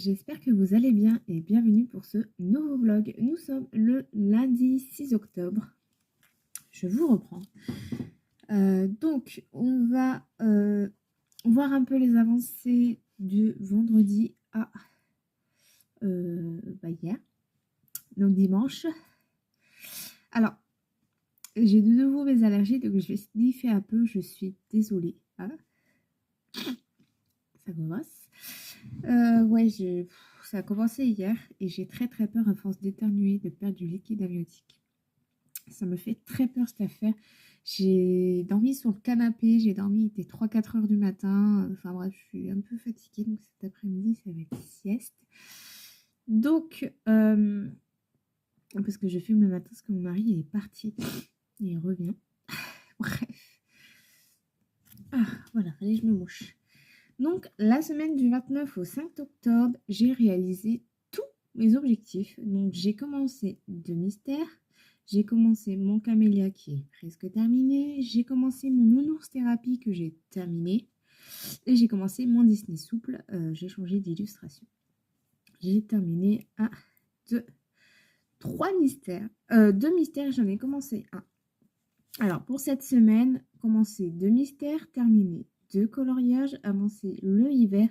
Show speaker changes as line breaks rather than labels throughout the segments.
j'espère que vous allez bien et bienvenue pour ce nouveau vlog. Nous sommes le lundi 6 octobre. Je vous reprends. Donc, on va voir un peu les avancées du vendredi à hier, donc dimanche. Alors, j'ai de nouveau mes allergies, donc je vais sniffer un peu, je suis désolée. Hein, ça commence. Ouais, ça a commencé hier et j'ai très peur à force d'éternuer, de perdre du liquide amniotique. Ça me fait très peur cette affaire. J'ai dormi sur le canapé, j'ai dormi, il était 3-4 heures du matin. Enfin bref, je suis un peu fatiguée, donc cet après-midi, ça va être sieste. Donc, parce que je fume le matin, parce que mon mari il est parti et il revient. Bref. Ah, voilà, fallait que je me mouche. Donc, la semaine du 29 au 5 octobre, j'ai réalisé tous mes objectifs. Donc, j'ai commencé 2 mystères. J'ai commencé mon camélia qui est presque terminé. J'ai commencé mon nounours thérapie que j'ai terminé. Et j'ai commencé mon Disney souple. J'ai changé d'illustration. J'ai terminé 1, 2, 3 mystères. 2 mystères, j'en ai commencé un. Alors, pour cette semaine, commencer 2 mystères, terminer 2 coloriages, avancer le hiver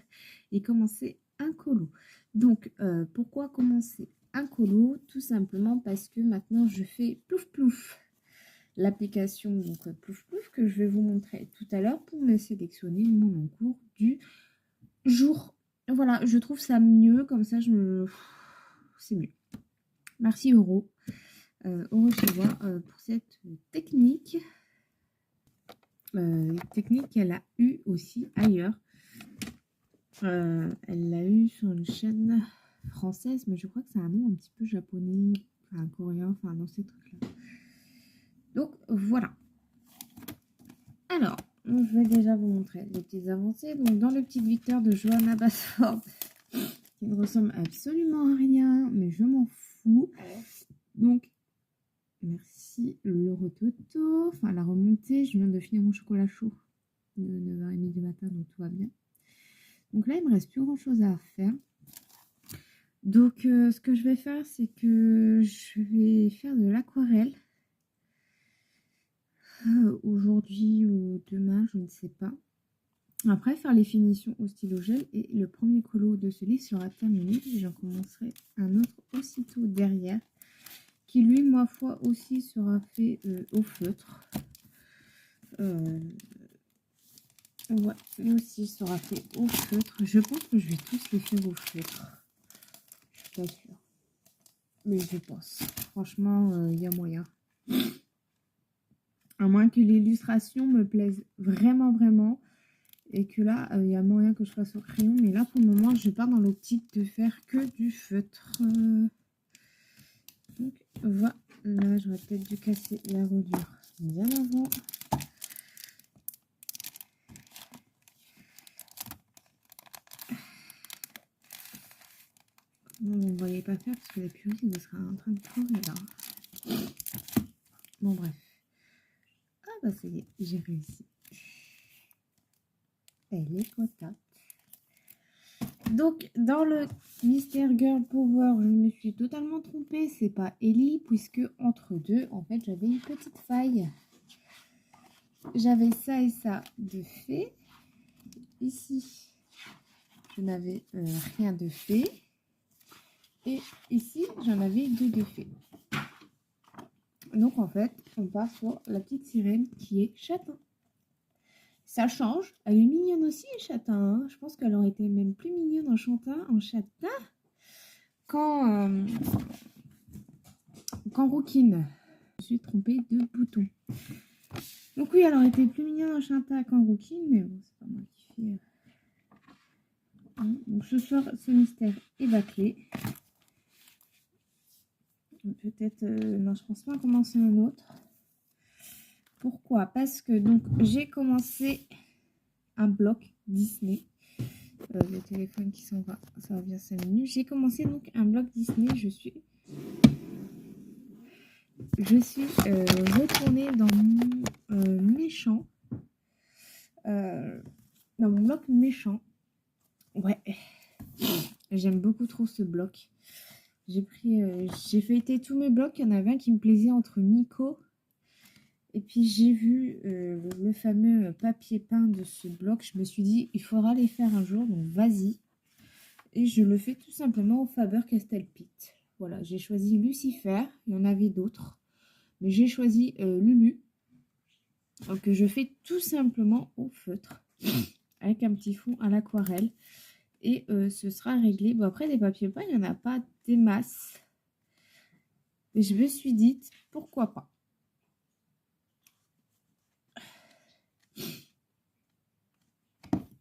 et commencer un colo. Donc, pourquoi commencer un colo? Tout simplement parce que maintenant, je fais plouf plouf. L'application donc plouf plouf que je vais vous montrer tout à l'heure pour me sélectionner mon encours du jour. Voilà, je trouve ça mieux, comme ça, c'est mieux. Merci Euro. Eurochevois pour cette technique. Technique qu'elle a eu aussi ailleurs. Elle l'a eu sur une chaîne française, mais je crois que c'est un nom un petit peu japonais, enfin coréen, enfin dans ces trucs-là. Donc voilà. Alors, je vais déjà vous montrer les petites avancées. Donc dans le petit Victor de Johanna Basford, qui ne ressemble absolument à rien, mais je m'en fous. Donc, merci le rototo, enfin la remontée. Je viens de finir mon chocolat chaud de 9h30 du matin, donc tout va bien. Donc là, il me reste plus grand chose à faire. Donc, ce que je vais faire, c'est que je vais faire de l'aquarelle. Aujourd'hui ou demain, je ne sais pas. Après, faire les finitions au stylo gel. Et le premier colo de ce livre sera terminé. J'en commencerai un autre aussitôt derrière. Qui lui, ma foi, aussi sera fait au feutre. Ouais, lui aussi sera fait au feutre. Je pense que je vais tous les faire au feutre. Je suis pas sûre. Mais je pense. Franchement, il y a moyen. À moins que l'illustration me plaise vraiment. Et que là, il y a moyen que je fasse au crayon. Mais là, pour le moment, je pars dans l'optique de faire que du feutre. Donc, voilà. Là, j'aurais peut-être dû casser la reliure bien avant. Bon, vous ne voyez pas faire parce que la purée sera en train de crever là. Bon, bref. Ah, bah, ça y est, j'ai réussi. Elle est contente. Donc, dans le Mystère Girl Power, je me suis totalement trompée. C'est pas Ellie, puisque entre deux, en fait, j'avais une petite faille. J'avais ça et ça de fait. Ici, je n'avais rien de fait. Et ici, j'en avais deux de fait. Donc, en fait, on part sur la petite sirène qui est châtain. Ça change. Elle est mignonne aussi, châtain. Hein. Je pense qu'elle aurait été même plus mignonne en châtain qu'en rouquine. Je me suis trompée de bouton. Donc oui, elle aurait été plus mignonne en châtain qu'en rouquine, mais bon, c'est pas moi qui fais. Donc ce soir, ce mystère est bâclé. Peut-être, non, je pense pas commencer un autre. Pourquoi? Parce que donc j'ai commencé un bloc Disney. Le téléphone qui s'en va, ça va bien 5 minutes. J'ai commencé donc un bloc Disney. Je suis retournée dans mon méchant. Dans mon bloc méchant. Ouais. J'aime beaucoup trop ce bloc. J'ai feuilleté tous mes blocs. Il y en avait un qui me plaisait entre Miko. Et puis j'ai vu le fameux papier peint de ce bloc. Je me suis dit, il faudra les faire un jour, donc vas-y. Et je le fais tout simplement au Faber-Castell-Pitt. Voilà, j'ai choisi Lucifer. Il y en avait d'autres. Mais j'ai choisi Lulu. Donc je fais tout simplement au feutre. Avec un petit fond à l'aquarelle. Et ce sera réglé. Bon, après, des papiers peints, il n'y en a pas des masses. Mais je me suis dit, pourquoi pas.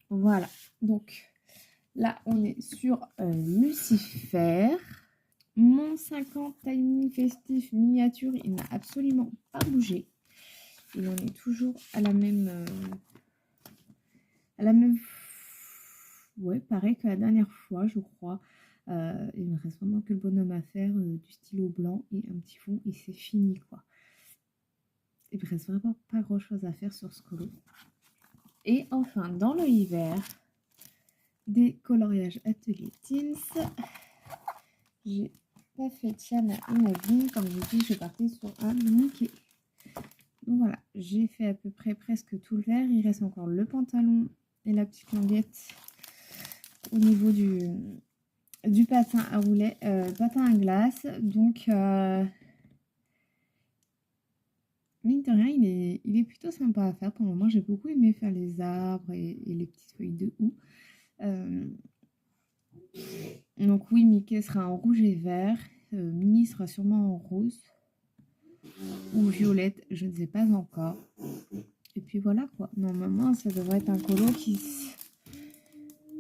Voilà. Donc, là, on est sur Lucifer. Mon 50 timing festif miniature, il n'a absolument pas bougé. Et on est toujours à la même... Ouais, pareil que la dernière fois, je crois. Il me reste vraiment que le bonhomme à faire, du stylo blanc et un petit fond, et c'est fini, quoi. Il me reste vraiment pas grand chose à faire sur ce colo. Et enfin, dans le hiver, des coloriages atelier Teens. J'ai pas fait Tiana et Navine. Comme je vous dis, je partais sur un Mickey. Donc voilà, j'ai fait à peu près presque tout le vert. Il reste encore le pantalon et la petite languette au niveau du patin à roulet, patin à glace. Donc, mine de rien, il est plutôt sympa à faire. Pour le moment, j'ai beaucoup aimé faire les arbres et les petites feuilles de houx. Donc oui, Mickey sera en rouge et vert. Minnie sera sûrement en rose ou violette, je ne sais pas encore. Et puis voilà quoi. Normalement, ça devrait être un colo qui...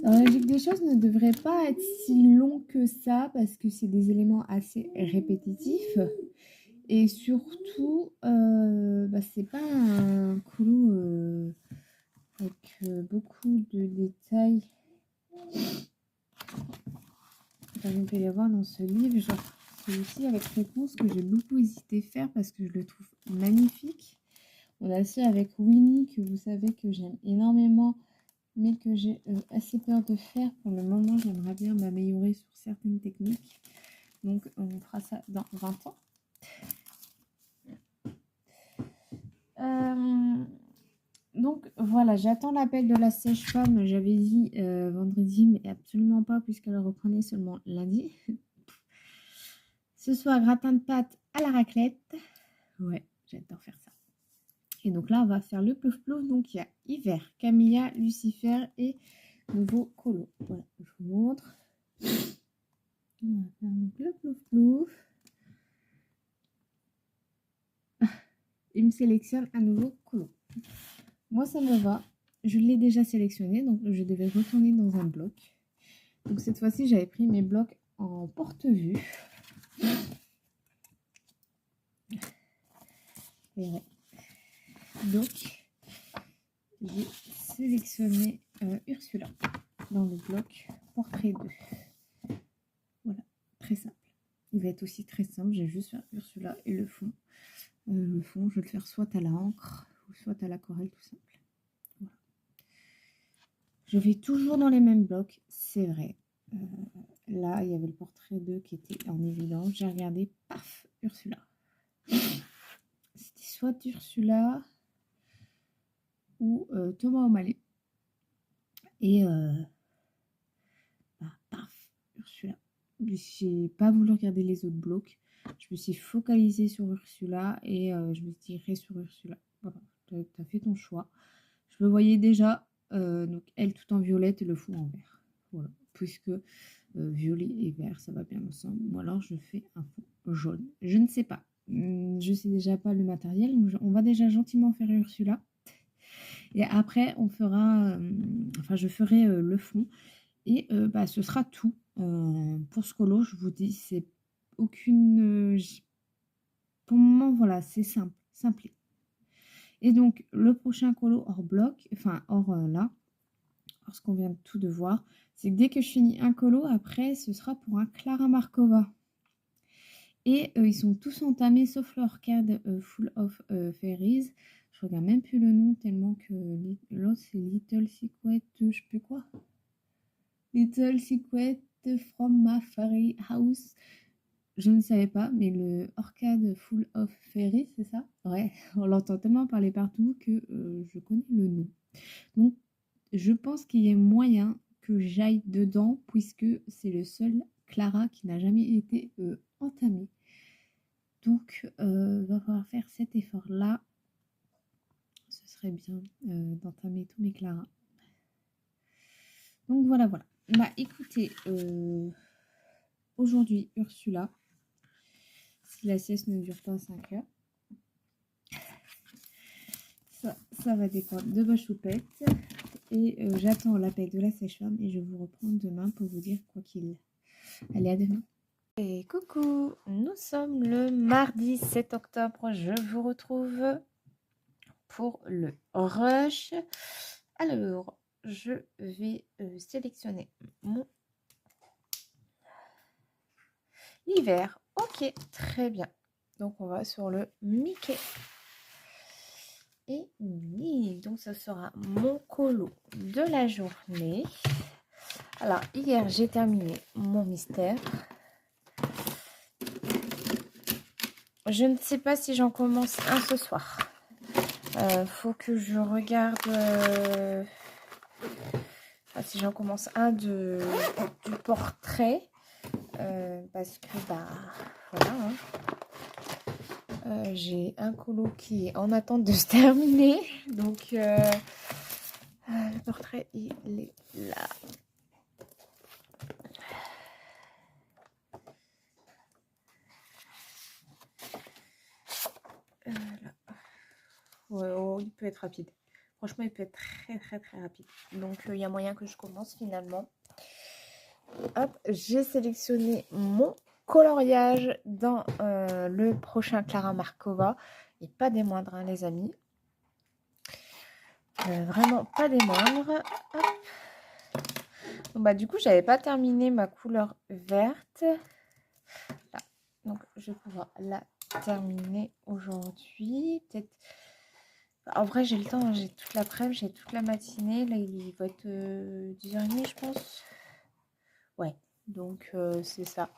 La logique des choses ne devrait pas être si long que ça parce que c'est des éléments assez répétitifs. Et surtout, c'est pas un colo avec beaucoup de détails. Comme vous pouvez le voir dans ce livre, genre celui-ci avec réponse que j'ai beaucoup hésité à faire parce que je le trouve magnifique. On a aussi avec Winnie que vous savez que j'aime énormément mais que j'ai assez peur de faire. Pour le moment, j'aimerais bien m'améliorer sur certaines techniques. Donc, on fera ça dans 20 ans. Donc, voilà, j'attends l'appel de la sage-femme. J'avais dit vendredi, mais absolument pas, puisqu'elle reprenait seulement lundi. Ce soir, gratin de pâtes à la raclette. Ouais, j'adore faire ça. Et donc là, on va faire le plouf-plouf. Donc, il y a hiver, Camilla, Lucifer et nouveau colo. Voilà, je vous montre. On va faire donc le plouf-plouf. Il me sélectionne un nouveau colo. Moi, ça me va. Je l'ai déjà sélectionné, donc je devais retourner dans un bloc. Donc cette fois-ci, j'avais pris mes blocs en porte-vue. Donc, j'ai sélectionné Ursula dans le bloc portrait 2. Voilà, très simple. Il va être aussi très simple. J'ai juste fait Ursula et le fond. Le fond, je vais le faire soit à l'encre ou soit à l'aquarelle tout simple. Voilà. Je vais toujours dans les mêmes blocs, c'est vrai. Là, il y avait le portrait 2 qui était en évidence. J'ai regardé, paf, Ursula. C'était soit Ursula ou Thomas O'Malley. Et paf, Ursula. J'ai pas voulu regarder les autres blocs. Je me suis focalisée sur Ursula et je me suis dit, sur Ursula. Voilà, tu as fait ton choix. Je le voyais déjà, donc elle tout en violette et le fond en vert. Voilà, puisque violet et vert, ça va bien ensemble. Ou alors je fais un fond jaune. Je ne sais pas. Je sais déjà pas le matériel. Donc on va déjà gentiment faire Ursula. Et après, on fera... je ferai le fond. Et ce sera tout. Pour ce colo, je vous dis, c'est aucune... pour le moment, voilà, c'est simple. Simple. Et donc, le prochain colo hors bloc, enfin, hors là, hors ce qu'on vient tout de voir, c'est que dès que je finis un colo, après, ce sera pour un Clara Markova. Et ils sont tous entamés, sauf l'orcade Full of Fairies. Je regarde même plus le nom, tellement que l'autre, c'est Little Secret, je sais plus quoi. Little Secret from my fairy house. Je ne savais pas, mais le Orchard Full of Fairy, c'est ça? Ouais, on l'entend tellement parler partout que je connais le nom. Donc, je pense qu'il y a moyen que j'aille dedans, puisque c'est le seul Clara qui n'a jamais été entamé. Donc, va falloir faire cet effort-là. Ce serait bien d'entamer tous mes Clara. Donc, voilà. Bah, écoutez, aujourd'hui, Ursula, si la sieste ne dure pas 5 heures, ça va dépendre de vos choupettes. Et j'attends l'appel de la sage-femme et je vous reprends demain pour vous dire quoi qu'il. Allez, à demain. Et coucou, nous sommes le mardi 7 octobre. Je vous retrouve pour le rush. Alors, je vais sélectionner mon l'hiver. Ok, très bien. Donc, on va sur le Mickey. Et Minnie. Donc, ce sera mon colo de la journée. Alors, hier, j'ai terminé mon mystère. Je ne sais pas si j'en commence un ce soir. Faut que je regarde si j'en commence un du portrait. Parce que, bah, voilà. Hein. J'ai un colo qui est en attente de se terminer. Donc, le portrait, il est là. Là. Ouais, oh, il peut être rapide. Franchement, il peut être très rapide. Donc, il y a moyen que je commence finalement. Hop, j'ai sélectionné mon coloriage dans le prochain Clara Markova. Et pas des moindres, hein, les amis. Vraiment pas des moindres. Hop. Donc, bah, du coup, j'avais pas terminé ma couleur verte. Là. Donc, je vais pouvoir la terminer aujourd'hui. Peut-être. En vrai, j'ai le temps, hein, j'ai toute l'après-midi, j'ai toute la matinée. Là, il va être 10h30, je pense. Ouais, donc c'est ça.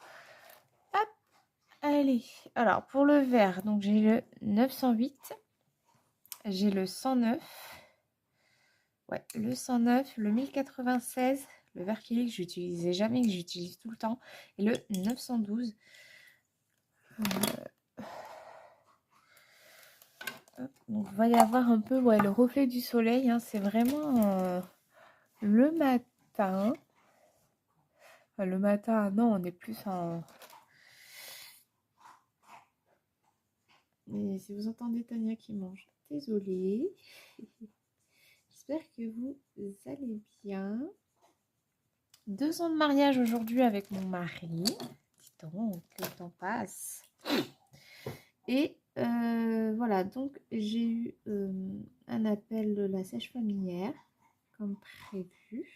Hop, allez. Alors, pour le vert, donc j'ai le 908. J'ai le 109. Ouais, le 109, le 1096. Le vert qui que j'utilisais jamais, que j'utilise tout le temps. Et le 912. Donc, il va y avoir un peu le reflet du soleil. Hein, c'est vraiment le matin. Enfin, le matin, non, on est plus en... Et si vous entendez Tania qui mange, désolée. J'espère que vous allez bien. 2 ans de mariage aujourd'hui avec mon mari. Dis donc, le temps passe. Et voilà, donc j'ai eu un appel de la sage-femme hier, comme prévu.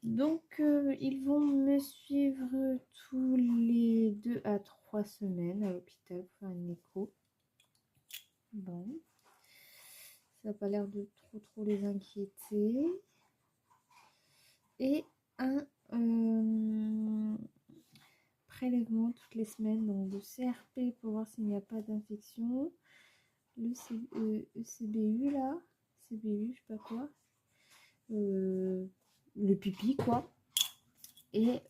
Donc, ils vont me suivre tous les 2 à 3 semaines à l'hôpital pour faire une écho. Bon, ça n'a pas l'air de trop les inquiéter. Et un prélèvement toutes les semaines, donc de CRP pour voir s'il n'y a pas d'infection. Le ECBU là, CBU, je sais pas quoi. Le pipi quoi. Et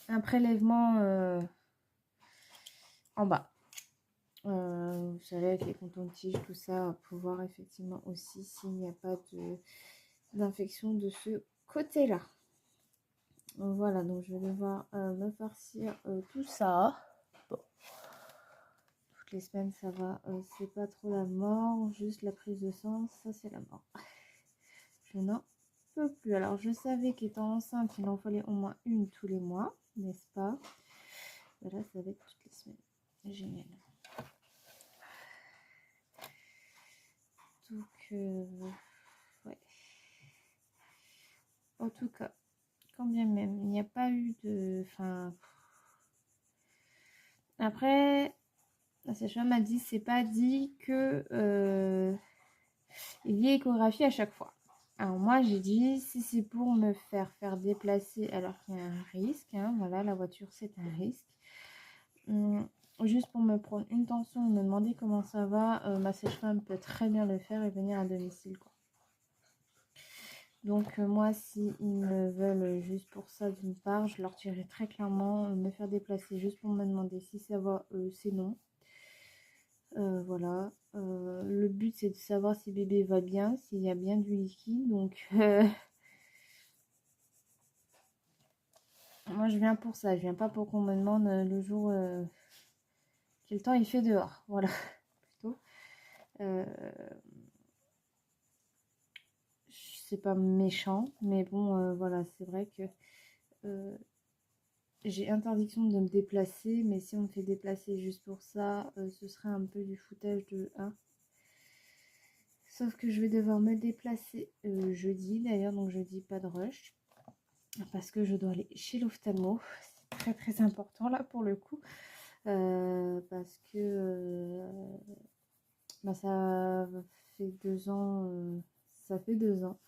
un prélèvement en bas. Vous savez, avec les contents-tiges, tout ça, pour voir effectivement aussi s'il n'y a pas d'infection de ce côté-là. Voilà, donc je vais devoir me farcir tout ça. Bon. Toutes les semaines, ça va. C'est pas trop la mort, juste la prise de sang, ça c'est la mort. Je n'en peux plus. Alors, je savais qu'étant enceinte, il en fallait au moins une tous les mois, n'est-ce pas? Voilà, ça va être toutes les semaines. Génial. Donc, ouais. En tout cas, quand bien même, il n'y a pas eu de... Enfin... Après, La sage-femme m'a dit, c'est pas dit que il y ait échographie à chaque fois. Alors moi j'ai dit, si c'est pour me faire déplacer alors qu'il y a un risque, hein, voilà, la voiture c'est un risque, juste pour me prendre une tension et me demander comment ça va, ma sage-femme peut très bien le faire et venir à domicile, quoi. Donc moi, si ils me veulent juste pour ça, d'une part, je leur dirai très clairement, me faire déplacer juste pour me demander si ça va, c'est non. Voilà. Le but, c'est de savoir si bébé va bien, s'il y a bien du liquide. Donc, moi, je viens pour ça. Je viens pas pour qu'on me demande le jour quel temps il fait dehors. Voilà, plutôt. C'est pas méchant, mais bon, voilà, c'est vrai que j'ai interdiction de me déplacer, mais si on me fait déplacer juste pour ça, ce serait un peu du foutage de 1. Sauf que je vais devoir me déplacer jeudi, d'ailleurs, donc jeudi, pas de rush. Parce que je dois aller chez l'ophtalmo. C'est très très important là pour le coup. Parce que bah, ça fait 2 ans. Ça fait 2 ans.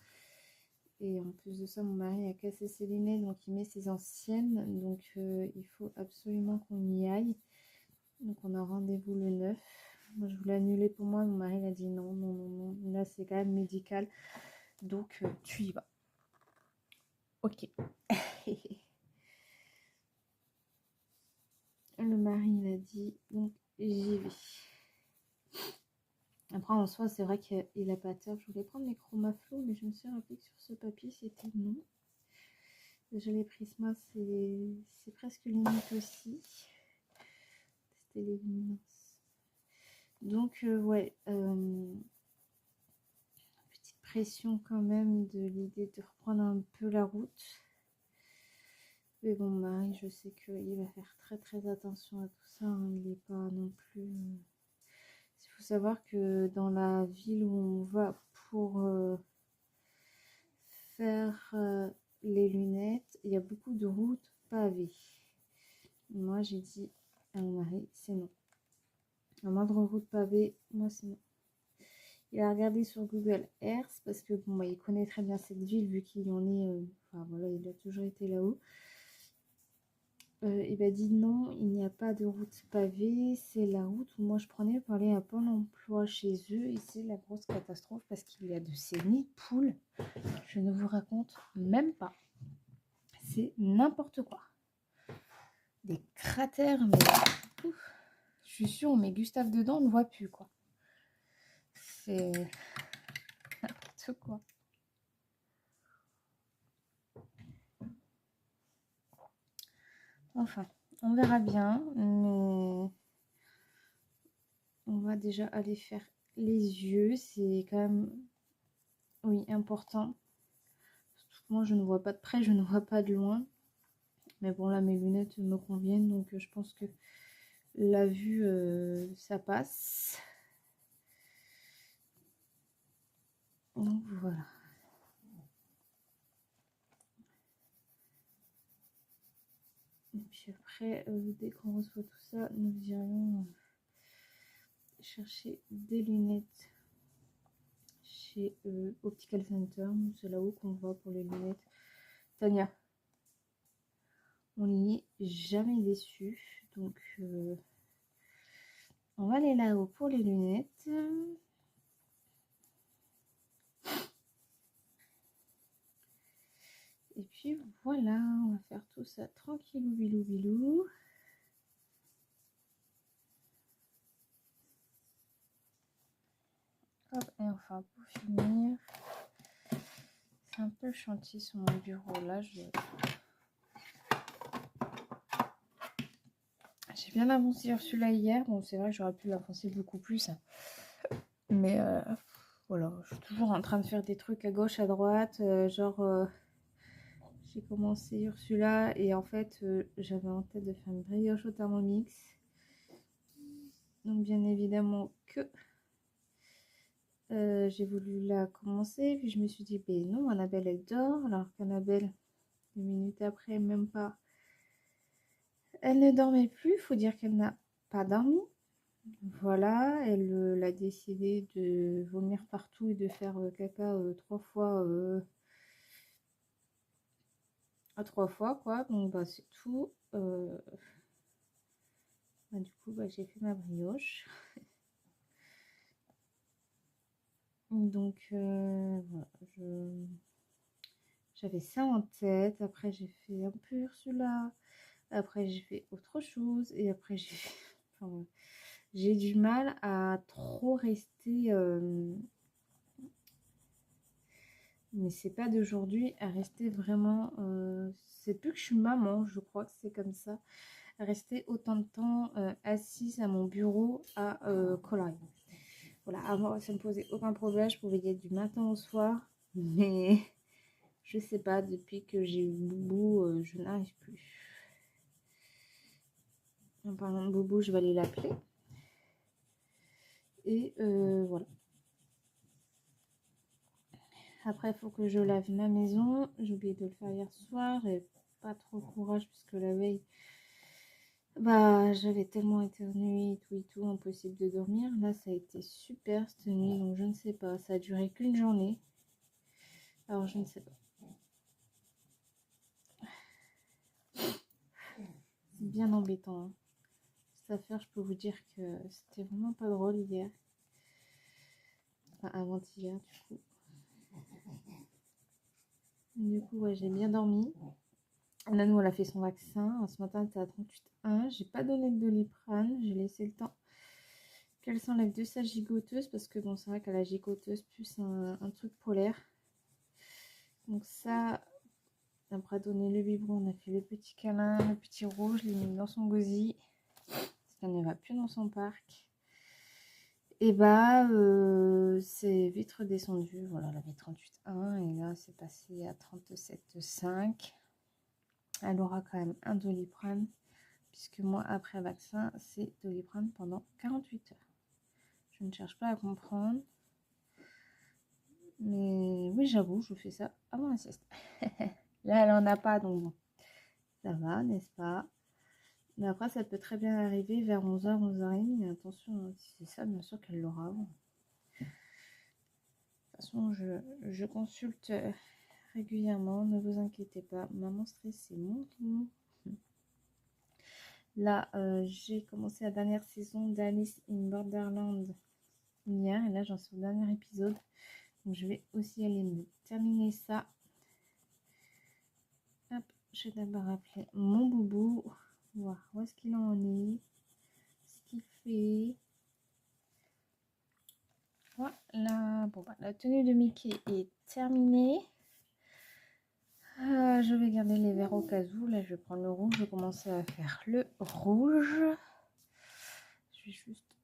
Et en plus de ça, mon mari a cassé ses lunettes, donc il met ses anciennes. Donc il faut absolument qu'on y aille. Donc on a rendez-vous le 9. Moi je voulais annuler pour moi, mon mari a dit non, non, non, non. Là c'est quand même médical. Donc tu y vas. Ok. Le mari il a dit, donc j'y vais. Après en soi c'est vrai qu'il a pas tort. Je voulais prendre mes chromaflow, mais je me suis rappelé que sur ce papier c'était non. Déjà les Prisma c'est presque limite aussi. C'était les luminances. Donc ouais, petite pression quand même de l'idée de reprendre un peu la route. Mais bon, mari, je sais qu'il va faire très très attention à tout ça, hein. Il n'est pas non plus. Il faut savoir que dans la ville où on va pour faire les lunettes, il y a beaucoup de routes pavées. Moi, j'ai dit à mon mari, c'est non. La moindre route pavée, moi, c'est non. Il a regardé sur Google Earth parce que bon, bah, il connaît très bien cette ville vu qu'il en est. Enfin voilà, il a toujours été là-haut. Il m'a dit non, il n'y a pas de route pavée, c'est la route où moi je prenais pour aller à Pôle emploi chez eux, et c'est la grosse catastrophe parce qu'il y a de ces nids de poules, je ne vous raconte même pas, c'est n'importe quoi, des cratères, mais ouf, je suis sûre on met Gustave dedans, on ne voit plus quoi, c'est n'importe quoi. Enfin, on verra bien, mais on va déjà aller faire les yeux, c'est quand même, oui, important. Moi, je ne vois pas de près, je ne vois pas de loin. Mais bon, là, mes lunettes me conviennent, donc je pense que la vue, ça passe. Donc voilà. Et puis après, dès qu'on reçoit tout ça, nous irions chercher des lunettes chez Optical Center. C'est là-haut qu'on va pour les lunettes. Tania, on n'y est jamais déçu. Donc, on va aller là-haut pour les lunettes. Et puis voilà, on va faire tout ça tranquillou, bilou, bilou. Hop, et enfin pour finir, c'est un peu le chantier sur mon bureau là. J'ai bien avancé Ursula hier. Bon, c'est vrai que j'aurais pu avancer beaucoup plus. Mais voilà, je suis toujours en train de faire des trucs à gauche, à droite. J'ai commencé Ursula et en fait, j'avais en tête de faire une brioche au Thermomix. Donc, bien évidemment que j'ai voulu la commencer. Puis je me suis dit, ben non, Annabelle, elle dort. Alors qu'Annabelle, 2 minutes après, même pas, elle ne dormait plus. Il faut dire qu'elle n'a pas dormi. Voilà, elle a décidé de vomir partout et de faire caca 3 fois, à 3 fois, quoi. Donc, bah, c'est tout. Bah, du coup, bah, j'ai fait ma brioche. Donc, voilà, j'avais ça en tête. Après, j'ai fait un peu Ursula. Après, j'ai fait autre chose. Et après, j'ai fait... Enfin, ouais. J'ai du mal à trop rester... mais c'est pas d'aujourd'hui, à rester vraiment... c'est plus que je suis maman, je crois que c'est comme ça. À rester autant de temps assise à mon bureau à colorier. Voilà, avant, ça me posait aucun problème. Je pouvais y être du matin au soir. Mais je sais pas, depuis que j'ai eu Boubou, je n'arrive plus. En parlant de Boubou, je vais aller l'appeler. Et voilà. Après, il faut que je lave ma maison. J'ai oublié de le faire hier soir. Et pas trop courage puisque la veille, bah, j'avais tellement éternué et tout, impossible de dormir. Là, ça a été super cette nuit, donc je ne sais pas. Ça a duré qu'une journée. Alors, je ne sais pas. C'est bien embêtant. Hein. Cette affaire, je peux vous dire que c'était vraiment pas drôle hier. Enfin, avant-hier, du coup. Du coup, ouais, j'ai bien dormi. Là, nous, elle a fait son vaccin. Ce matin, elle était à 38,1. J'ai pas donné de Doliprane. J'ai laissé le temps qu'elle s'enlève de sa gigoteuse. Parce que, bon, c'est vrai qu'elle a la gigoteuse plus un truc polaire. Donc ça, après donner le biberon, on a fait le petit câlin, le petit rouge, je l'ai mis dans son gosier. Ça ne va plus dans son parc. Et bah, c'est vite redescendu. Voilà, elle avait 38,1 et là, c'est passé à 37,5. Elle aura quand même un Doliprane, puisque moi, après vaccin, c'est Doliprane pendant 48 heures. Je ne cherche pas à comprendre. Mais oui, j'avoue, je fais ça avant la sieste. Là, elle en a pas, donc bon, ça va, n'est-ce pas? Mais après, ça peut très bien arriver vers 11h, 11h30. Mais attention, hein, si c'est ça, bien sûr qu'elle l'aura avant. De toute façon, je consulte régulièrement, ne vous inquiétez pas. Maman stressée, c'est mon tour. Là, j'ai commencé la dernière saison d'Alice in Borderland hier. Et là, j'en suis au dernier épisode. Donc, je vais aussi aller me terminer ça. Hop, je vais d'abord appeler mon boubou. Voir où est-ce qu'il en est. Ce qu'il fait. Voilà. Bon, bah, la tenue de Mickey est terminée. Je vais garder les verts au cas où. Là, je vais prendre le rouge. Je vais commencer à faire le rouge. Je vais juste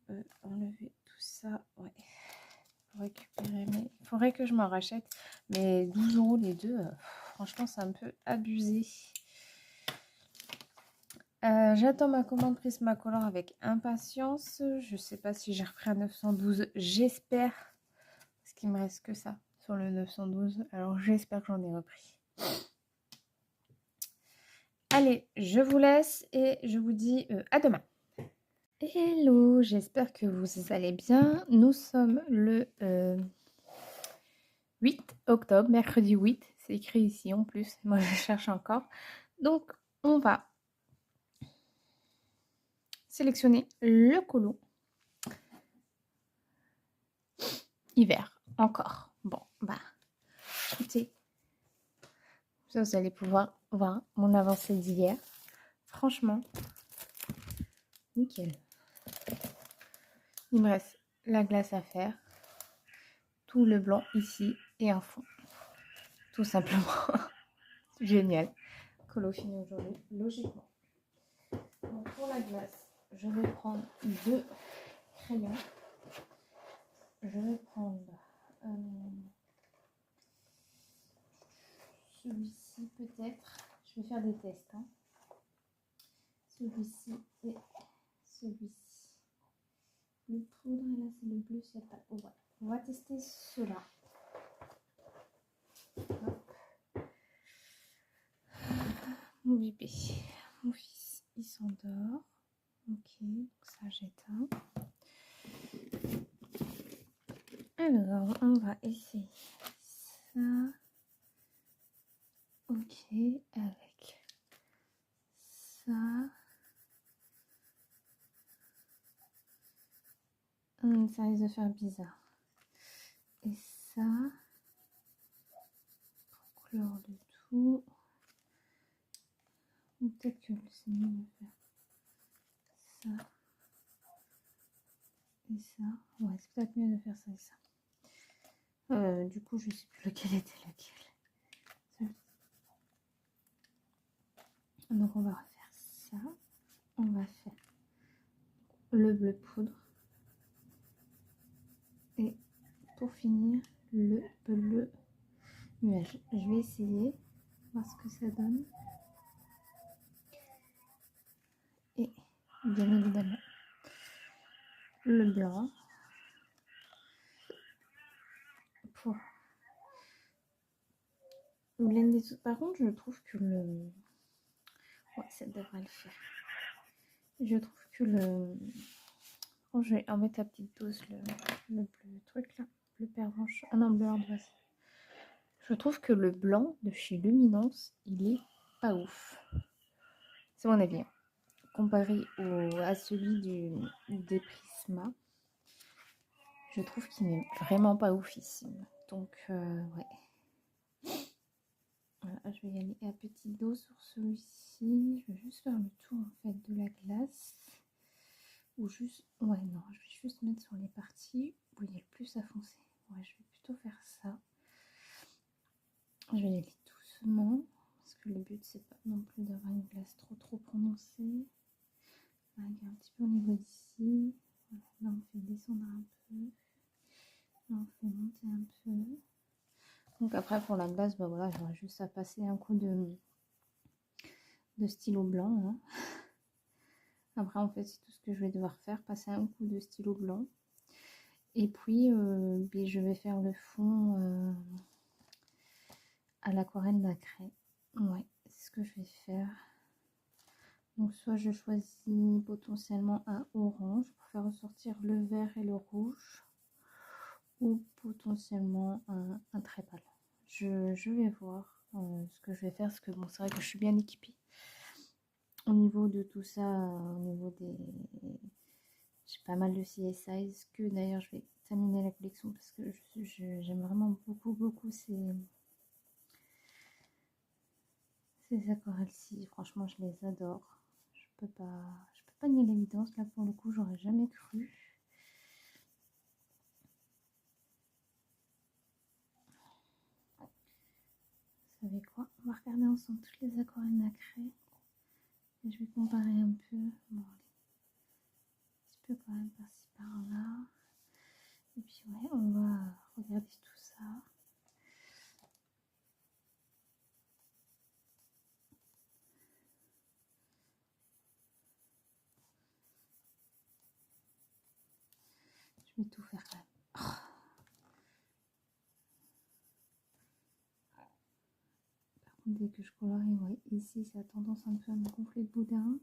enlever tout ça. Ouais. Pour récupérer mes... Il faudrait que je m'en rachète. Mais 12 € les deux, franchement, c'est un peu abusé. J'attends ma commande Prismacolor avec impatience. Je sais pas si j'ai repris un 912. J'espère. Parce qu'il me reste que ça sur le 912. Alors, j'espère que j'en ai repris. Allez, je vous laisse et je vous dis à demain. Hello, j'espère que vous allez bien. Nous sommes le 8 octobre, mercredi 8. C'est écrit ici en plus. Moi, je cherche encore. Donc, on va sélectionner le colo. Hiver, encore. Bon, bah, écoutez. Ça, vous allez pouvoir voir mon avancée d'hier. Franchement, nickel. Il me reste la glace à faire. Tout le blanc ici et un fond. Tout simplement. Génial. Colo fini aujourd'hui, logiquement. Donc pour la glace, je vais prendre 2 crayons. Je vais prendre celui-ci peut-être. Je vais faire des tests. Hein. Celui-ci et celui-ci. Le poudre, et là c'est le bleu, c'est pas. Oh, voilà. On va tester cela. Mon bébé, mon fils, il s'endort. Ok, donc ça j'éteins. Alors, on va essayer ça. Ok, avec ça. Ça risque de faire bizarre. Et ça. Couleur de tout. Ou peut-être que c'est mieux de faire ça. Et ça. Ouais, c'est peut-être mieux de faire ça et ça. Du coup, je sais plus lequel était lequel. Donc, on va refaire ça. On va faire le bleu poudre. Et pour finir, le bleu nuage. Je vais essayer, voir ce que ça donne. Et bien évidemment, le blanc. Pour blender tout. Par contre, je trouve que le... Ouais, ça devrait le faire. Je trouve que le... Oh, je vais en mettre à petite dose le bleu truc là. Bleu pervenche. Ah non, bleu ardoise. Je trouve que le blanc de chez Luminance, il est pas ouf. C'est mon avis. Hein. Comparé à celui des Prisma, je trouve qu'il n'est vraiment pas oufissime. Donc, ouais. Voilà, je vais y aller à petite dose sur celui-ci. Je vais juste faire le tour en fait de la glace. Ou juste... Ouais, non, je vais juste mettre sur les parties où il y a le plus à foncer. Ouais, je vais plutôt faire ça. Je vais y aller doucement. Parce que le but, c'est pas non plus d'avoir une glace trop prononcée. Là, il y a un petit peu au niveau d'ici. Voilà, là, on fait descendre un peu. Là, on fait monter un peu. Donc après, pour la glace, bah voilà, j'aurais juste à passer un coup de stylo blanc. Hein. Après, en fait, c'est tout ce que je vais devoir faire, passer un coup de stylo blanc. Et puis je vais faire le fond à l'aquarelle nacré. Ouais, c'est ce que je vais faire. Donc, soit je choisis potentiellement un orange pour faire ressortir le vert et le rouge. Ou potentiellement un très pâle. Je vais voir ce que je vais faire, parce que bon, c'est vrai que je suis bien équipée. Au niveau de tout ça, au niveau des... J'ai pas mal de CSIs que d'ailleurs je vais terminer la collection parce que j'aime vraiment beaucoup ces aquarelles-ci. Franchement, je les adore. Je peux pas nier l'évidence. Là, pour le coup, j'aurais jamais cru. Vous savez quoi? On va regarder ensemble toutes les aquarelles nacrées. Et je vais comparer un peu. Bon, un petit peu quand même par-ci par-là. Et puis ouais, on va regarder tout ça. Je vais tout faire quand même. Oh. Par contre, dès que je colorie, ouais, ici ça a tendance un peu à me gonfler le boudin.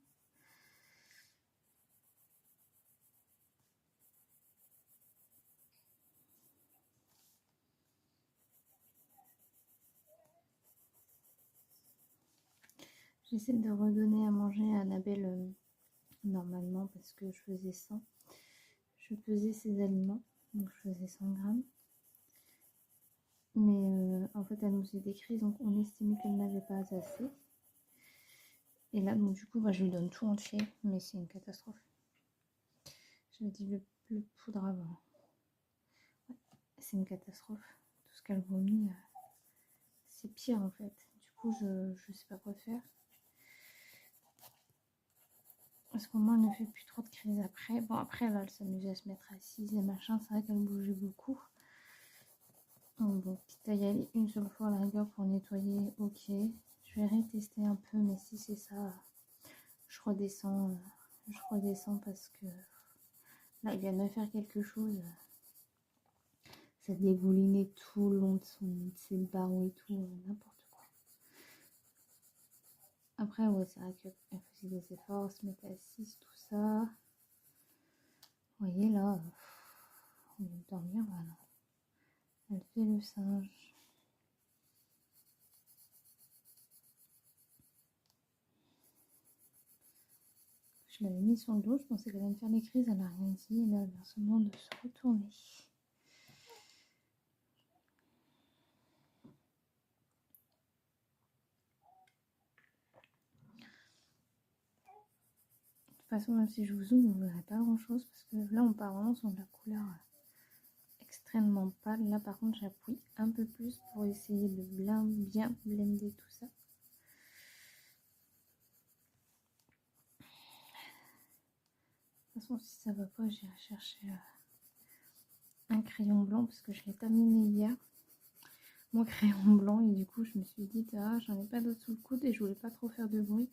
J'essaie de redonner à manger à Annabelle normalement parce que je faisais 100. Je pesais ses aliments, donc je faisais 100 grammes. Mais en fait, elle nous faisait des crises, donc on estimait qu'elle n'avait pas assez. Et là, donc du coup, bah, je lui donne tout entier, mais c'est une catastrophe. J'avais dit le poudre avant. Ouais, c'est une catastrophe. Tout ce qu'elle vomit, c'est pire en fait. Du coup, je sais pas quoi faire. Parce qu'au moins, elle ne fait plus trop de crises après. Bon, après, là, elle s'amusait à se mettre assise et machin. C'est vrai qu'elle bougeait beaucoup. Donc, bon, quitte à y aller une seule fois à la rigueur pour nettoyer, ok. Je vais retester un peu, mais si c'est ça, je redescends parce que là, il vient de me faire quelque chose. Ça dégoulinait tout le long de ses barreaux et tout, n'importe quoi. Après, ouais, c'est vrai qu'elle faisait des efforts, se mettait assise, tout ça. Vous voyez là, on vient de dormir, voilà.
Elle fait le singe. Je l'avais mis sur le dos, je pensais qu'elle allait me faire des crises, elle n'a rien dit. Et là, elle vient seulement de se retourner. De toute façon, même si je vous zoome, vous ne verrez pas grand chose parce que là, on part vraiment sur de la couleur extrêmement pâle. Là, par contre, j'appuie un peu plus pour essayer de bien blender tout ça. De toute façon, si ça va pas, j'irai chercher un crayon blanc parce que je l'ai terminé hier, mon crayon blanc, et du coup, je me suis dit, ah, j'en ai pas d'autre sous le coude et je voulais pas trop faire de bruit.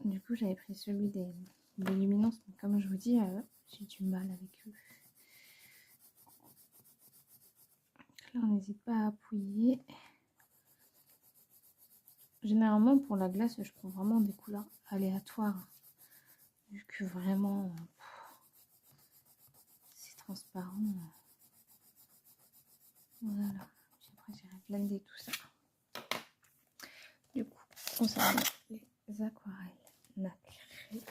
Du coup, j'avais pris celui des luminances, mais comme je vous dis, j'ai du mal avec eux. Là, on n'hésite pas à appuyer. Généralement, pour la glace, je prends vraiment des couleurs aléatoires. Vu que vraiment, c'est transparent. Voilà. Puis après, j'irai blender tout ça. Du coup, concernant les aquarelles nacrées.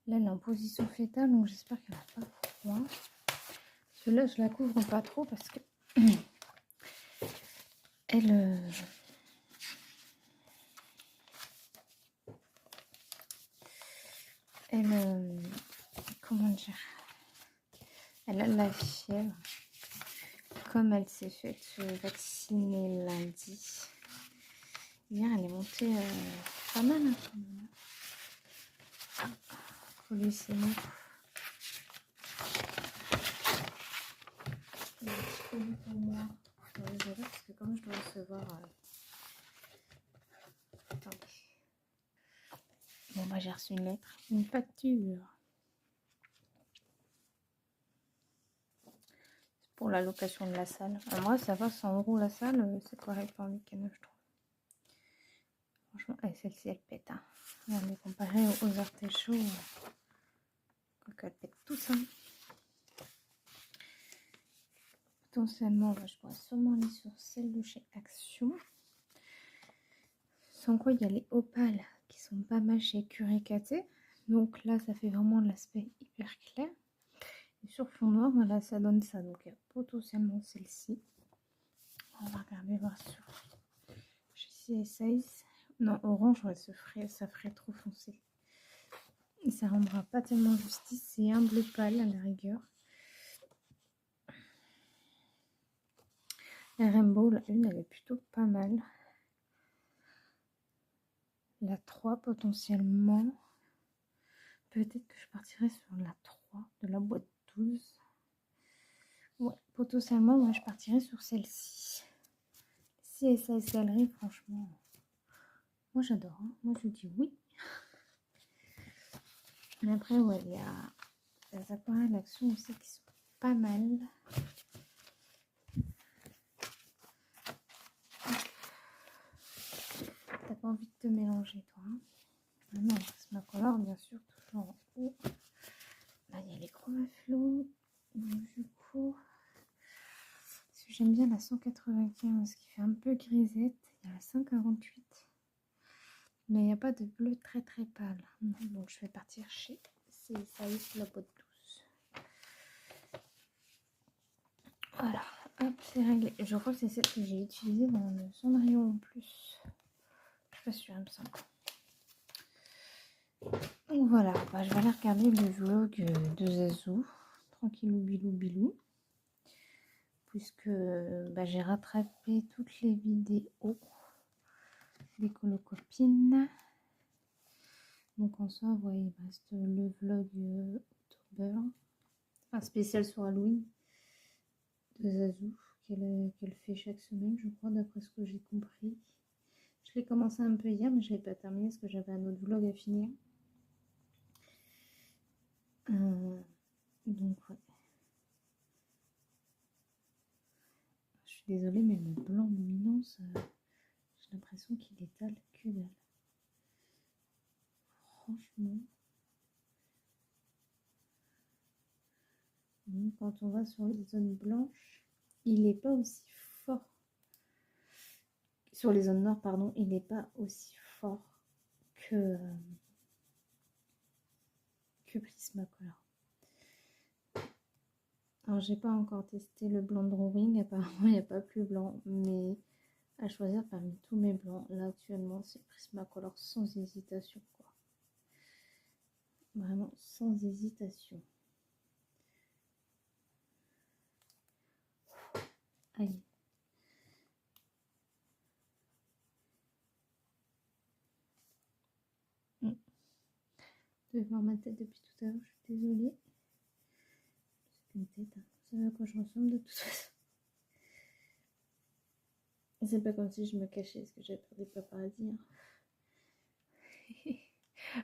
Là, elle est en position fétale, donc j'espère qu'elle va pas froid. Celle-là, je la couvre pas trop parce que comment dire, elle a la fièvre. Comme elle s'est faite vacciner lundi, hier elle est montée pas mal hein, quand même. Faut lui essayer. Un petit peu pour moi. Désolée parce que comme je dois recevoir. Attendez. Bon, bah j'ai reçu une lettre, une facture. Pour la location de la salle. En vrai, ça va, 100 € la salle, c'est correct pour un week-end, je trouve. Franchement, celle-ci, elle pète. Hein. Regardez, comparé aux artéchauts, elle pète tout ça. Potentiellement, je pourrais sûrement aller sur celle de chez Action. Sans quoi, il y a les opales qui sont pas mal chez Curicaté. Donc là, ça fait vraiment l'aspect hyper clair. Et sur fond noir, voilà, ça donne ça. Donc il y a potentiellement celle-ci. On va regarder voir sur chez CSI. Non, orange, ouais, ça ferait trop foncé. Et ça rendra pas tellement justice. C'est un bleu pâle à la rigueur. La Rainbow, la 1, elle est plutôt pas mal. La 3 potentiellement. Peut-être que je partirai sur la 3 de la boîte 12. Ouais, potentiellement, moi je partirai sur celle-ci. Si SS Galerie, franchement, moi j'adore. Hein. Moi je dis oui. Mais après, ouais, il y a les aquarelles d'action aussi qui sont pas mal. T'as pas envie de te mélanger, toi. Hein. Ah non, Prismacolor, bien sûr, toujours en haut. Là, il y a les Chromaflow. Du coup, j'aime bien la 195 qui fait un peu grisette. Il y a la 148. Mais il n'y a pas de bleu très très pâle. Donc je vais partir chez CSI la boîte 12. Voilà, hop, c'est réglé. Je crois que c'est celle que j'ai utilisée dans le Cendrillon en plus. Je suis pas sûre, il me semble. Donc voilà, bah, je vais aller regarder le vlog de Zazou. Tranquillou bilou bilou. Puisque bah, j'ai rattrapé toutes les vidéos des colocopines. Donc en soi, ouais, il reste le vlog October. Un spécial sur Halloween de Zazou qu'elle fait chaque semaine, je crois, d'après ce que j'ai compris. Je l'ai commencé un peu hier, mais je ne l'ai pas terminé parce que j'avais un autre vlog à finir. Donc, ouais. Je suis désolée, mais le blanc luminance, j'ai l'impression qu'il étale que dalle. Franchement. quand on va sur les zones blanches, il n'est pas aussi fort. Sur les zones noires, pardon, il n'est pas aussi fort que Prismacolor. Alors, j'ai pas encore testé le blanc drawing. Apparemment, il n'y a pas plus blanc, mais à choisir parmi tous mes blancs, là actuellement, c'est Prismacolor sans hésitation, quoi. Vraiment sans hésitation. Aïe. Vous devez voir ma tête depuis tout à l'heure, je suis désolée. C'est une tête, hein. Vous savez à quoi je ressemble de toute façon. C'est pas comme si je me cachais parce que j'avais peur des paparazzis. Hein.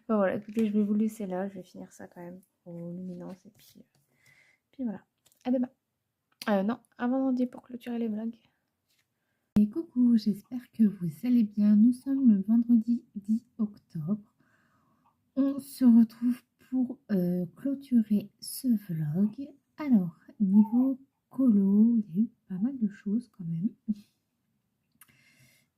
Bon voilà, écoutez, je vais vous laisser là. Je vais finir ça quand même aux luminances. Et puis voilà. À demain. Non, à vendredi pour clôturer les vlogs.
Et coucou, j'espère que vous allez bien. Nous sommes le vendredi 10 octobre. On se retrouve pour clôturer ce vlog. Alors, niveau colo, il y a eu pas mal de choses quand même.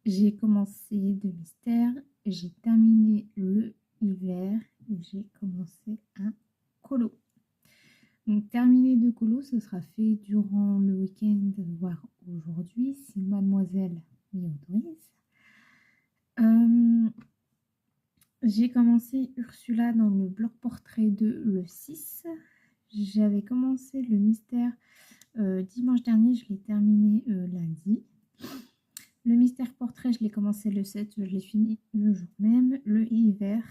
J'ai commencé de mystère, j'ai terminé le hiver et j'ai commencé un colo. Donc terminé de colo, ce sera fait durant le week-end, voire aujourd'hui, si mademoiselle m'y autorise. J'ai commencé Ursula dans le bloc portrait de le 6. J'avais commencé le mystère dimanche dernier, je l'ai terminé lundi. Le mystère portrait, je l'ai commencé le 7, je l'ai fini le jour même. Le hiver,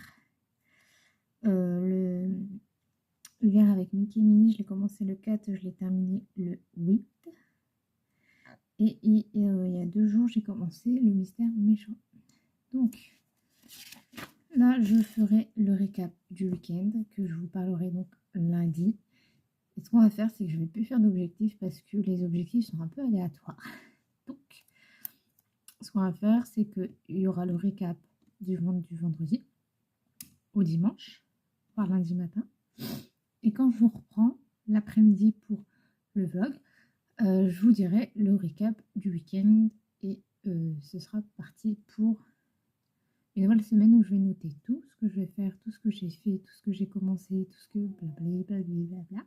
l'hiver avec Mickey Minnie, je l'ai commencé le 4, je l'ai terminé le 8. Et il y a 2 jours, j'ai commencé le mystère méchant. Donc, là, je ferai le récap du week-end que je vous parlerai donc lundi. Et ce qu'on va faire, c'est que je ne vais plus faire d'objectifs parce que les objectifs sont un peu aléatoires. Donc, ce qu'on va faire, c'est qu'il y aura le récap du vendredi au dimanche, par lundi matin. Et quand je vous reprends l'après-midi pour le vlog, je vous dirai le récap du week-end et ce sera parti pour une nouvelle semaine où je vais noter tout ce que je vais faire, tout ce que j'ai fait, tout ce que j'ai commencé, tout ce que blablabla.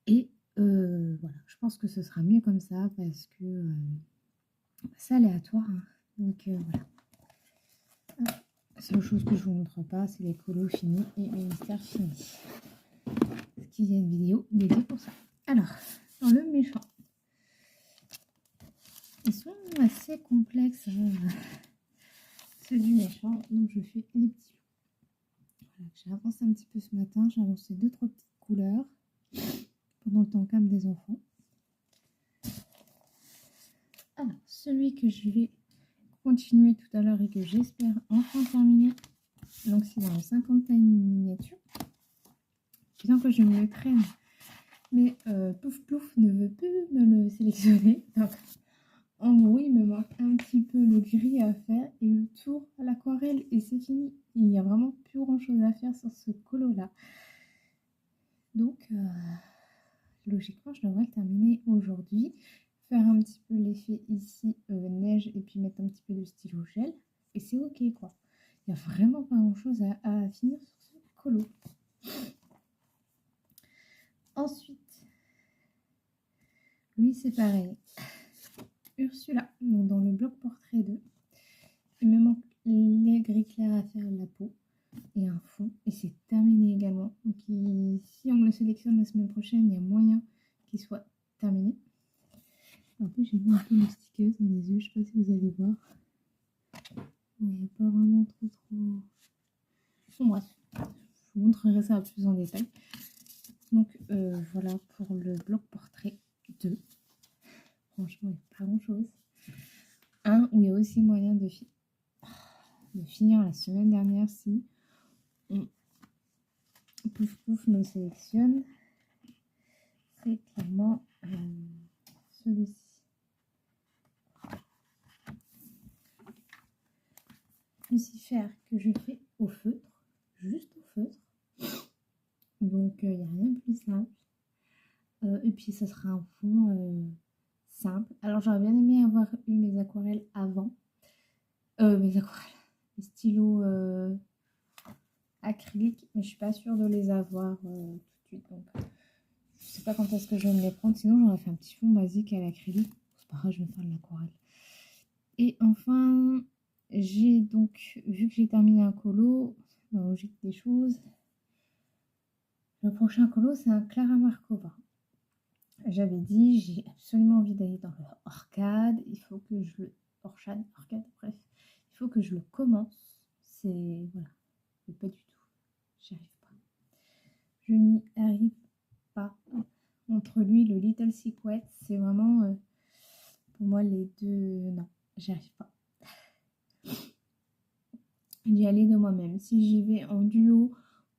Et voilà, je pense que ce sera mieux comme ça parce que c'est aléatoire. Hein. Donc voilà. La seule chose que je vous montre pas, c'est les colos finis et les mystères finis. Ce qui y a une vidéo dédiée pour ça. Alors, dans le méchant, ils sont assez complexes, hein, ceux du méchant. Donc je fais les petits. Voilà, j'ai avancé un petit peu ce matin, j'ai avancé 2-3 petites couleurs pendant le temps calme des enfants. Alors, celui que je vais continuer tout à l'heure et que j'espère enfin terminer. Donc c'est dans le 50 timing miniature. Bien que je me le traîne, mais Pouf Plouf ne veut plus me le sélectionner. Donc en gros, il me manque un petit peu le gris à faire et le tour à l'aquarelle et c'est fini. Il n'y a vraiment plus grand chose à faire sur ce colo là. Donc logiquement, je devrais le terminer aujourd'hui. Faire un petit peu l'effet ici neige et puis mettre un petit peu de stylo gel. Et c'est ok quoi. Il n'y a vraiment pas grand chose à finir sur ce colo. Ensuite, lui c'est pareil. Ursula, donc dans le bloc portrait 2. Il me manque les gris clairs à faire la peau et un fond. Et c'est terminé également. Donc si on me le sélectionne la semaine prochaine, il y a moyen qu'il soit terminé. En plus, j'ai mis un peu de stickers dans les yeux. Je ne sais pas si vous allez voir. Il n'y a pas vraiment trop. Bon, bref, je vous montrerai ça plus en détail. Donc voilà pour le bloc portrait 2. Franchement, il n'y a pas grand chose. Un où il y a aussi moyen de finir la semaine dernière si on Pouf Pouf me sélectionne. C'est clairement celui-ci. Lucifer que je fais au feutre, juste au feutre. Donc il n'y a rien de plus simple. puis ça sera un fond simple. Alors j'aurais bien aimé avoir eu mes aquarelles avant. Mes aquarelles, mes stylos acryliques, mais je suis pas sûre de les avoir tout de suite. Donc je sais pas quand est-ce que je vais me les prendre. Sinon j'aurais fait un petit fond basique à l'acrylique. C'est pas grave, je vais faire de l'aquarelle. Et enfin, j'ai donc, vu que j'ai terminé un colo, dans la logique des choses, le prochain colo, c'est un Clara Markova. J'avais dit, j'ai absolument envie d'aller dans le Orcade. Il faut que je le... Orchad, Orcade, bref. Il faut que je le commence. C'est... Voilà. Mais pas du tout. J'y arrive pas. Je n'y arrive pas. Entre lui et le Little Secret, c'est vraiment... pour moi, les deux... Non, j'y arrive pas. D'y aller de moi-même. Si j'y vais en duo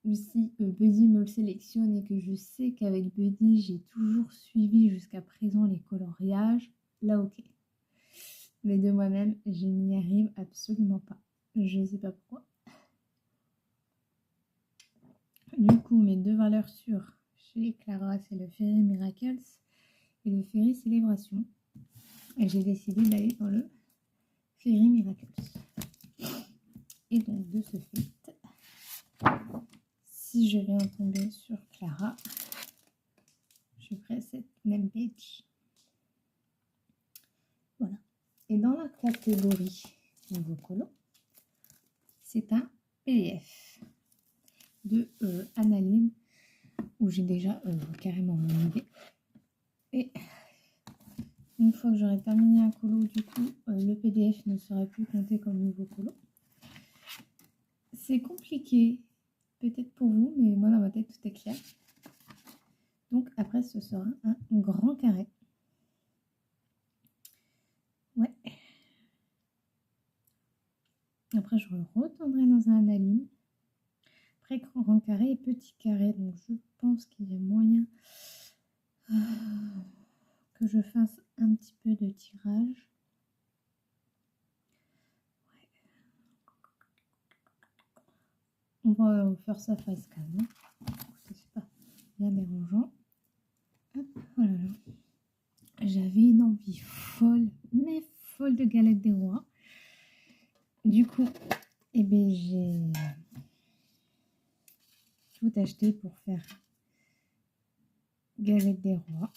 ou si Buddy me le sélectionne et que je sais qu'avec Buddy j'ai toujours suivi jusqu'à présent les coloriages, là ok. Mais de moi-même, je n'y arrive absolument pas. Je ne sais pas pourquoi. Du coup, mes deux valeurs sûres chez Clara, c'est le Fairy Miracles et le Fairy Célébration. Et j'ai décidé d'aller dans le Fairy Miracles. Et donc, de ce fait, si je vais en tomber sur Clara, je ferai cette même page. Voilà. Et dans la catégorie nouveau colo, c'est un PDF de Analine où j'ai déjà carrément mon idée. Et une fois que j'aurai terminé un colo, du coup, le PDF ne sera plus compté comme nouveau colo. C'est compliqué, peut-être pour vous, mais moi dans ma tête tout est clair. Donc après, ce sera un grand carré. Ouais. Après, je le retendrai dans un Analine. Après, grand carré et petit carré. Donc je pense qu'il y a moyen que je fasse un petit peu de tirage. Ouais. On va faire ça face cam. C'est pas bien dérangeant. Hop, voilà. J'avais une envie folle, mais folle de galette des rois. Du coup, eh ben, j'ai tout acheté pour faire galette des rois.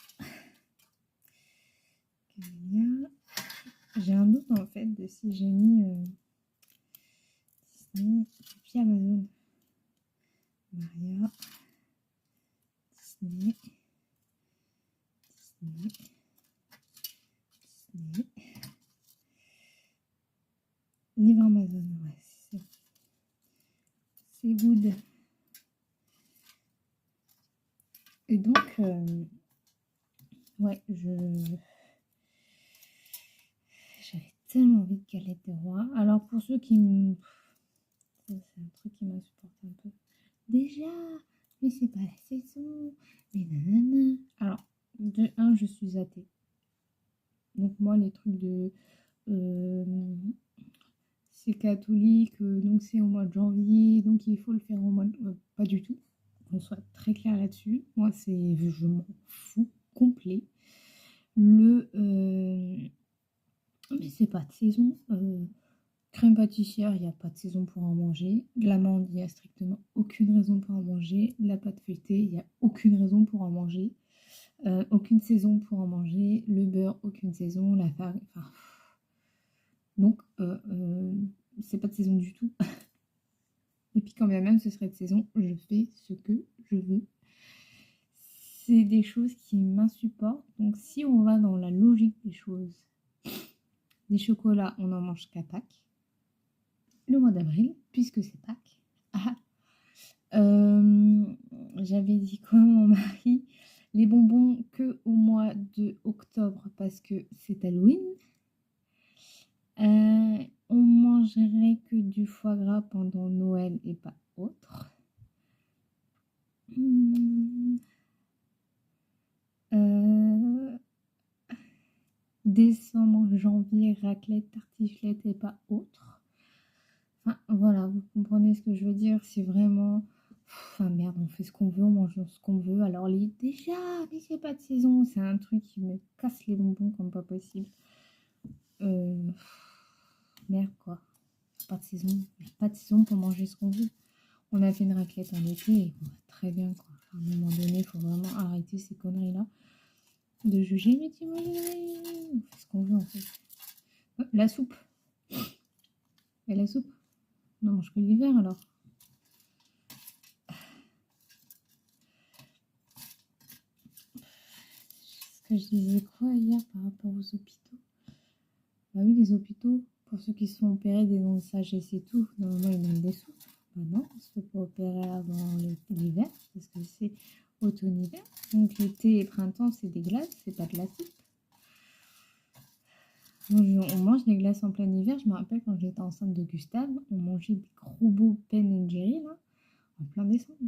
J'ai un doute en fait de si j'ai mis Disney et puis Amazon. Maria, Disney, Disney, Disney. Livre Amazon, ouais, c'est good. Et donc, ouais, j'avais tellement envie de galette des rois. Alors, pour ceux qui me... C'est un truc qui m'insupporte un peu. Déjà, mais c'est pas la saison, mais nanana. Alors, de 1, je suis athée. Donc, moi, les trucs de... c'est catholique, donc c'est au mois de janvier, donc il faut le faire au mois de... pas du tout. Qu'on soit très clair là-dessus. Moi, je m'en fous complet. Mais c'est pas de saison. Crème pâtissière, il n'y a pas de saison pour en manger. De l'amande, il n'y a strictement aucune raison pour en manger. De la pâte feuilletée, il n'y a aucune raison pour en manger. Aucune saison pour en manger. Le beurre, aucune saison. La farine, enfin... Donc, c'est pas de saison du tout. Et puis quand bien même ce serait de saison, je fais ce que je veux. C'est des choses qui m'insupportent. Donc si on va dans la logique des choses, des chocolats, on en mange qu'à Pâques. Le mois d'avril, puisque c'est Pâques. J'avais dit quoi mon mari? Les bonbons que au mois de octobre parce que c'est Halloween. On mangerait que du foie gras pendant Noël et pas autre. Décembre, janvier, raclette, tartiflette et pas autre. Enfin, voilà, vous comprenez ce que je veux dire. C'est vraiment Enfin merde, on fait ce qu'on veut, on mange ce qu'on veut. Alors déjà, mais c'est pas de saison, c'est un truc qui me casse les bonbons comme pas possible. Merde quoi, pas de saison, pas de saison pour manger ce qu'on veut. On a fait une raclette en été et bon, très bien quoi. À un moment donné, il faut vraiment arrêter ces conneries là. De juger, mais tu vois, on fait ce qu'on veut en fait. La soupe. Et la soupe, on mange que l'hiver alors. Ce que je disais quoi hier par rapport aux hôpitaux? Bah oui, les hôpitaux, pour ceux qui se font opérer des dents de sagesse et tout, normalement ils donnent des soupes. Bah non, on se fait pas opérer avant l'hiver, parce que c'est automne-hiver. Donc l'été et printemps, c'est des glaces, c'est pas de la soupe. On mange des glaces en plein hiver. Je me rappelle quand j'étais enceinte de Gustave, on mangeait des gros beaux Ben Jerry là, en plein décembre.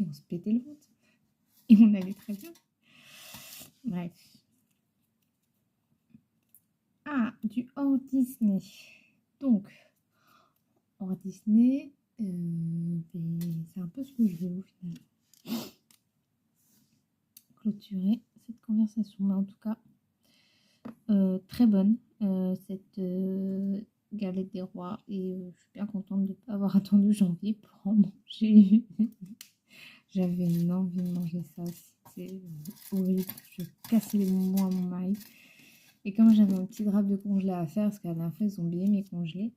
Et on se pétait le ventre. Et on allait très bien. Bref. Ah, du hors Disney. Donc, hors Disney, c'est un peu ce que je veux au final. Clôturer cette conversation. Mais en tout cas, très bonne cette galette des rois. Et je suis bien contente de ne pas avoir attendu janvier pour en manger. J'avais une envie de manger ça. C'était horrible. Je cassais les bonbons à mon mari. Et comme j'avais un petit drap de congelé à faire, parce qu'à la dernière fois, ils ont oublié mes congelés.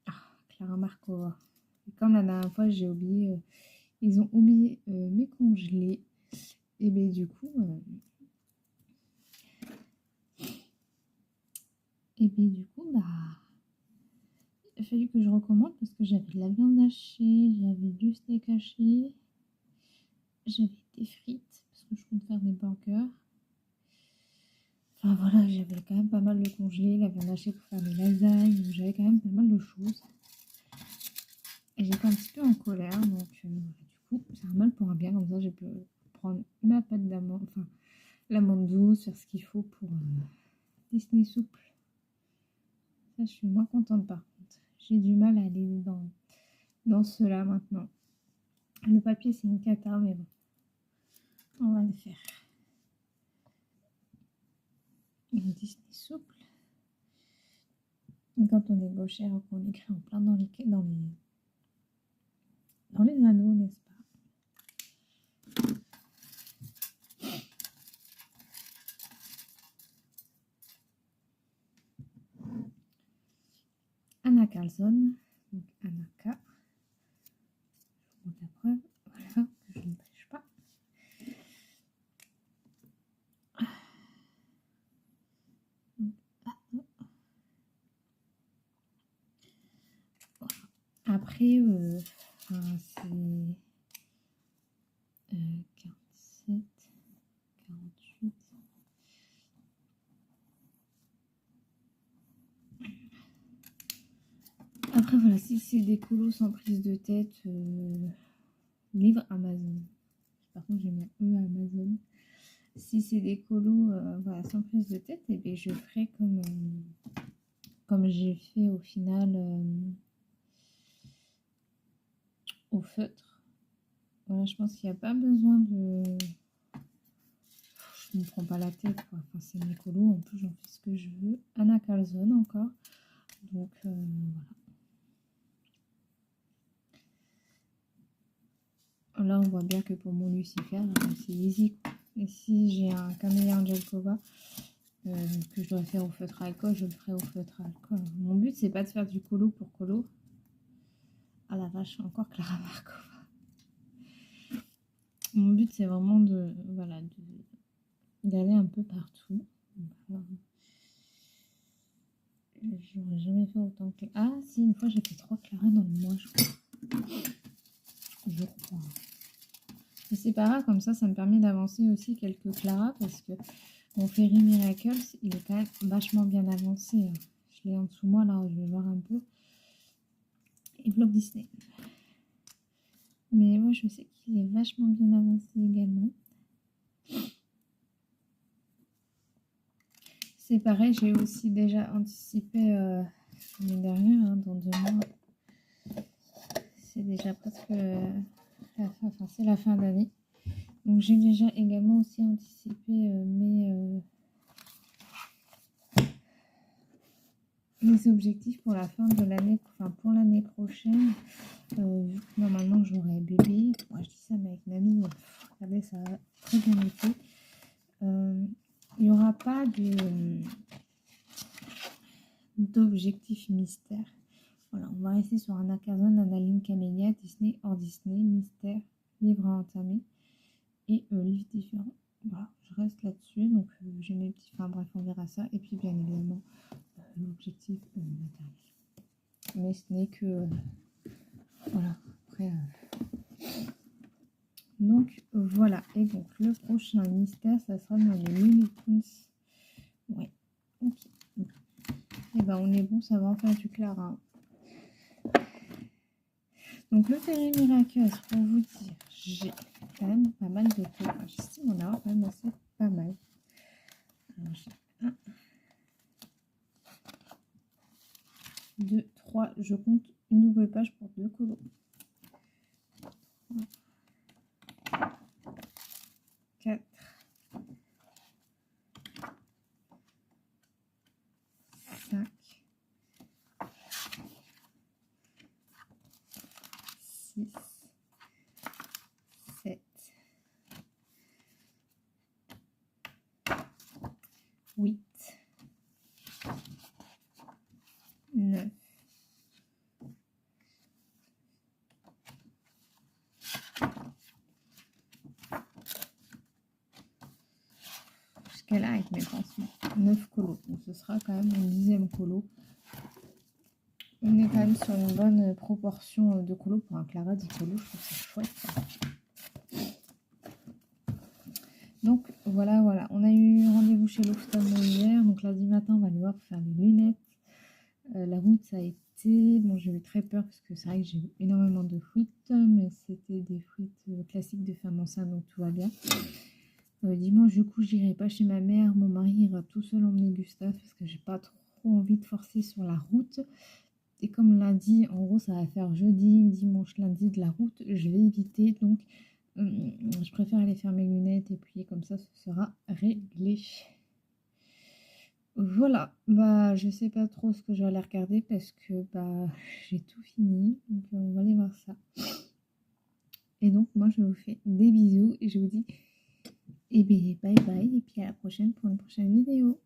Ah, Clara Markova. Et comme la dernière fois, j'ai oublié, ils ont oublié mes congelés. Et bien du coup, bah, il a fallu que je recommande parce que j'avais de la viande hachée, j'avais du steak haché, j'avais des frites parce que je compte faire des burgers. Enfin voilà, j'avais quand même pas mal de congelés, la viande hachée pour faire des lasagnes, j'avais quand même pas mal de choses. Et j'étais un petit peu en colère, donc du coup, c'est un mal pour un bien, comme ça j'ai pu prendre ma pâte d'amande, enfin l'amande douce, faire ce qu'il faut pour Disney souple. Ça, je suis moins contente par contre. J'ai du mal à aller dans cela maintenant. Le papier, c'est une cata, mais bon, on va le faire. Une Disney souple. Et quand on est gauchère, on écrit en plein dans les anneaux, n'est-ce pas? Anna Carlson, donc Anna K. Je vous montre la preuve, voilà, que je ne triche pas. Après, c'est 47, 48. Après, voilà, si c'est des colos sans prise de tête, livre Amazon. Par contre, j'ai mis un E à Amazon. Si c'est des colos voilà, sans prise de tête, et bien je ferai comme j'ai fait au final au feutre. Voilà, je pense qu'il n'y a pas besoin de... Je ne me prends pas la tête, quoi. Enfin, c'est mes colos, en plus j'en fais ce que je veux. Anna Carlson encore. Donc voilà. Là, on voit bien que pour mon Lucifer, c'est easy. Et si j'ai un Camélia Angelkova que je dois faire au feutre à alcool, je le ferai au feutre à alcool. Mon but, c'est pas de faire du colo pour colo. Ah la vache, encore Clara Markova. Mon but, c'est vraiment d'aller un peu partout. J'aurais jamais fait autant que... Ah, si, une fois, j'ai fait 3 Clara dans le mois, je crois. Je crois. Et c'est pas grave, comme ça me permet d'avancer aussi quelques Clara, parce que mon Fairy Miracles, il est quand même vachement bien avancé. Je l'ai en dessous moi, là, je vais voir un peu. Et Bloc Disney. Mais moi, je sais qu'il est vachement bien avancé également. C'est pareil, j'ai aussi déjà anticipé l'année dernière, dans 2 mois. C'est déjà presque
enfin c'est la fin d'année. Donc j'ai déjà également aussi anticipé mes objectifs pour la fin de l'année, enfin pour l'année prochaine. Vu que normalement j'aurai bébé, moi je dis ça mais avec mamie, regardez, ça a très bien été. Il n'y aura pas d'objectif mystère. Voilà, on va rester sur un Carson, Analine Camélia, Disney hors Disney, mystère, livre à entamer et livres différents. Voilà, je reste là-dessus. Donc j'ai mes petits, enfin bref, on verra ça. Et puis bien évidemment, l'objectif matériel. Mais ce n'est que voilà, après. Donc voilà, et donc le prochain mystère, ça sera dans les Looney Tunes. Ouais, ok. Et ben on est bon, ça va en faire du Clara. Donc le Fairy Miraculous, pour vous dire, j'ai quand même pas mal de taux. J'estime en avoir quand même assez pas mal. Alors j'ai 1, 2, 3, je compte une double page pour 2 colos. 4, 5, 6, 7, 8, 9, 'là avec mes pansements. 9 colos. Donc ce sera quand même mon 10e colo. On est quand même sur une bonne proportion de colos pour un Clara 10 colos. Je trouve ça chouette. Donc voilà. On a eu rendez-vous chez l'ophtalmo hier. Donc lundi matin, on va aller voir pour faire les lunettes. La route, ça a été... Bon, j'ai eu très peur parce que c'est vrai que j'ai eu énormément de fuites. Mais c'était des fuites classiques de femme enceinte, donc tout va bien. Dimanche, du coup, j'irai pas chez ma mère. Mon mari ira tout seul emmener Gustave parce que j'ai pas trop envie de forcer sur la route. Et comme lundi, en gros, ça va faire jeudi, dimanche, lundi de la route, je vais éviter. Donc, je préfère aller faire mes lunettes et puis comme ça, ce sera réglé. Voilà, bah je sais pas trop ce que je vais aller regarder parce que bah j'ai tout fini. Donc, on va aller voir ça. Et donc, moi, je vous fais des bisous et je vous dis... Et bien, bye bye, et puis à la prochaine pour une prochaine vidéo.